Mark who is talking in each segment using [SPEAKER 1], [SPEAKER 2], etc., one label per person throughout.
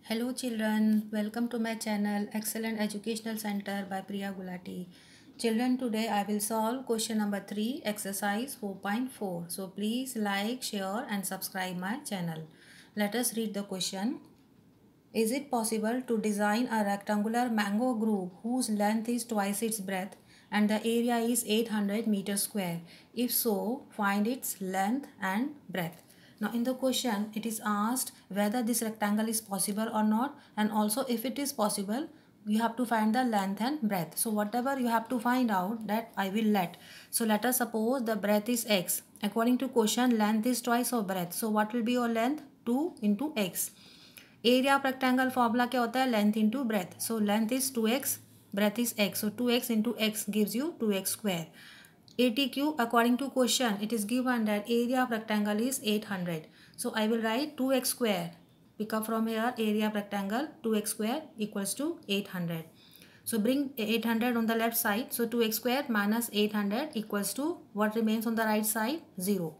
[SPEAKER 1] Hello children, welcome to my channel Excellent Educational Center by Priya Gulati. Children, today I will solve question number 3, exercise 4.4. So please like, share and subscribe my channel. Let us read the question. Is it possible to design a rectangular mango grove whose length is twice its breadth and the area is 800 meters square? If so, find its length and breadth. Now in the question, it is asked whether this rectangle is possible or not, and also if it is possible, you have to find the length and breadth. So whatever you have to find out, that I will let. So let us suppose the breadth is x. According to question, length is twice of breadth. So what will be your length? 2 into x. Area of rectangle formula क्या होता है? Length into breadth. So length is 2x, breadth is x. So 2x into x gives you 2x square. ATQ, according to question, it is given that area of rectangle is 800. So I will write 2x square. Pick up from here, area of rectangle 2x square equals to 800. So bring 800 on the left side. So 2x square minus 800 equals to what remains on the right side? 0.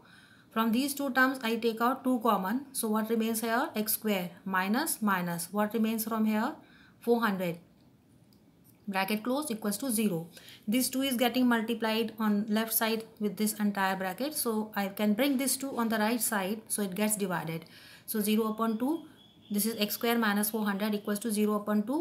[SPEAKER 1] From these two terms, I take out 2 common. So what remains here? X square minus minus. What remains from here? 400. Bracket close equals to 0. This 2 is getting multiplied on left side with this entire bracket. So I can bring this 2 on the right side. So it gets divided. So 0 upon 2. This is x square minus 400 equals to 0 upon 2.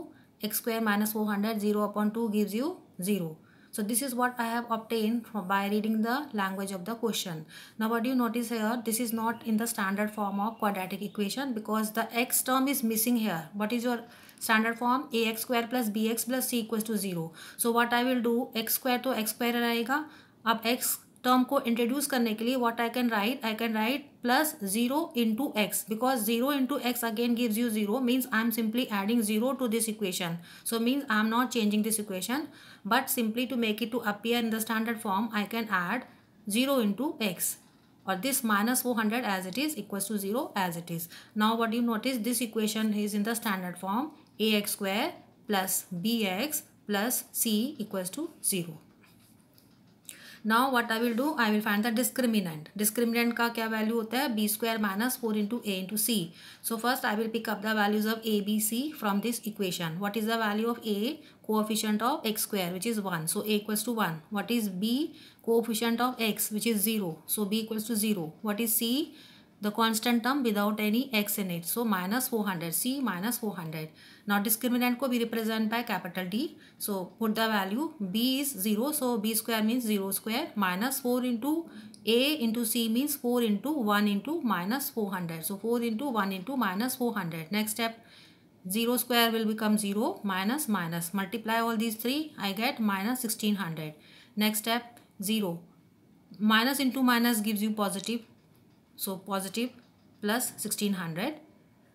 [SPEAKER 1] X square minus 400, 0 upon 2 gives you 0. So this is what I have obtained by reading the language of the question. Now what do you notice here? This is not in the standard form of quadratic equation because the x term is missing here. What is your standard form? ax square plus bx plus c equals to 0. So what I will do, x square तो x square रहेगा. अब x term को introduce करने के लिए what I can write plus 0 into x, because 0 into x again gives you 0, means I am simply adding 0 to this equation. So means I am not changing this equation, but simply to make it to appear in the standard form, I can add 0 into x, or this minus 400 as it is equals to 0 as it is. Now what do you notice? This equation is in the standard form, ax square plus bx plus c equals to 0. Now what I will do, I will find the discriminant. Discriminant का क्या value होता है? b square minus 4 into a into c. So first I will pick up the values of a, b, c from this equation. What is the value of a? Coefficient of x square, which is 1. So a equals to 1. What is b? Coefficient of x, which is 0. So b equals to 0. What is c? The constant term without any x in it. So minus 400. C minus 400. Now discriminant को भी represent by capital D. So put the value. B is 0. So b square means 0 square. Minus 4 into a into c means 4 into 1 into minus 400. So 4 into 1 into minus 400. Next step. 0 square will become 0. Minus minus. Multiply all these three. I get minus 1600. Next step. 0. Minus into minus gives you positive. So positive plus 1600.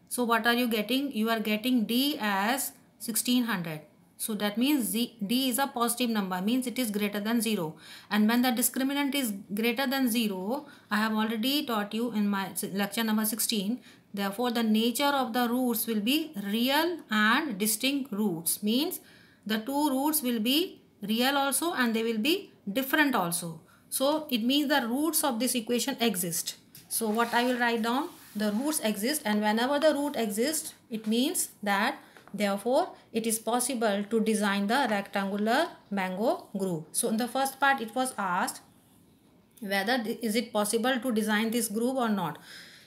[SPEAKER 1] So what are you getting? You are getting D as 1600. So that means D is a positive number, means it is greater than 0. And when the discriminant is greater than 0, I have already taught you in my lecture number 16. Therefore, the nature of the roots will be real and distinct roots. Means the two roots will be real also and they will be different also. So it means the roots of this equation exist. So what I will write down, the roots exist, and whenever the root exists, it means that therefore it is possible to design the rectangular mango groove. So in the first part it was asked whether is it possible to design this groove or not.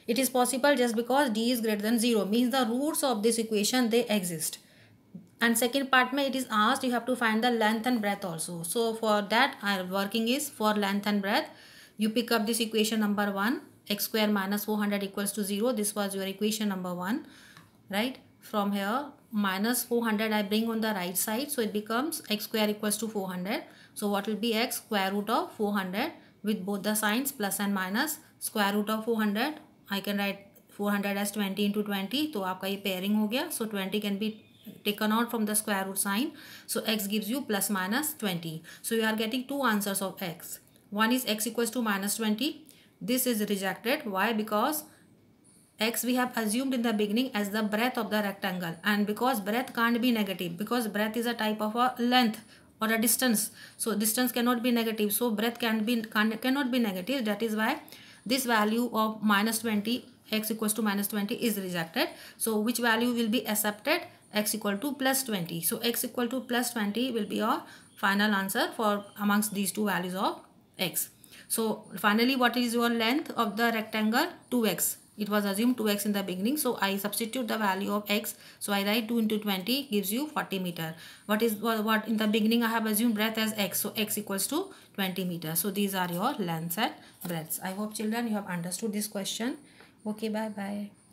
[SPEAKER 1] It is possible just because d is greater than 0, means the roots of this equation they exist. And second part mein it is asked you have to find the length and breadth also. So for that our working is for length and breadth. You pick up this equation number 1. X square minus 400 equals to 0. This was your equation number 1, right? From here minus 400 I bring on the right side, so it becomes x square equals to 400. So what will be x? Square root of 400 with both the signs plus and minus. Square root of 400 I can write 400 as 20 into 20. तो आपका ये pairing हो गया. So 20 can be taken out from the square root sign. So x gives you plus minus 20. So you are getting two answers of x. One is x equals to minus 20. This is rejected. Why? Because x we have assumed in the beginning as the breadth of the rectangle, and because breadth can't be negative, because breadth is a type of a length or a distance. So distance cannot be negative. So breadth cannot be negative. That is why this value of minus 20 x equals to minus 20 is rejected. So which value will be accepted? X equal to plus 20. So x equal to plus 20 will be your final answer for amongst these two values of x. So finally, what is your length of the rectangle? 2x. It was assumed 2x in the beginning. So I substitute the value of x. So I write 2 into 20 gives you 40 meter. What in the beginning I have assumed breadth as x. So x equals to 20 meters. So these are your lengths and breadths. I hope children you have understood this question. Okay, bye bye.